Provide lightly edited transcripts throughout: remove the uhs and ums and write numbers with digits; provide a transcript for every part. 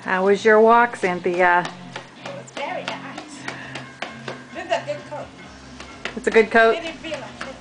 How was your walk, Cynthia? It was very nice. This is a good coat. It's a good coat? Didn't feel like it.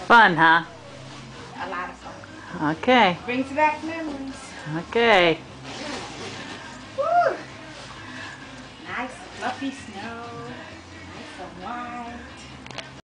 Fun, huh? A lot of fun. Okay. Brings back memories. Okay. Woo! Nice fluffy snow.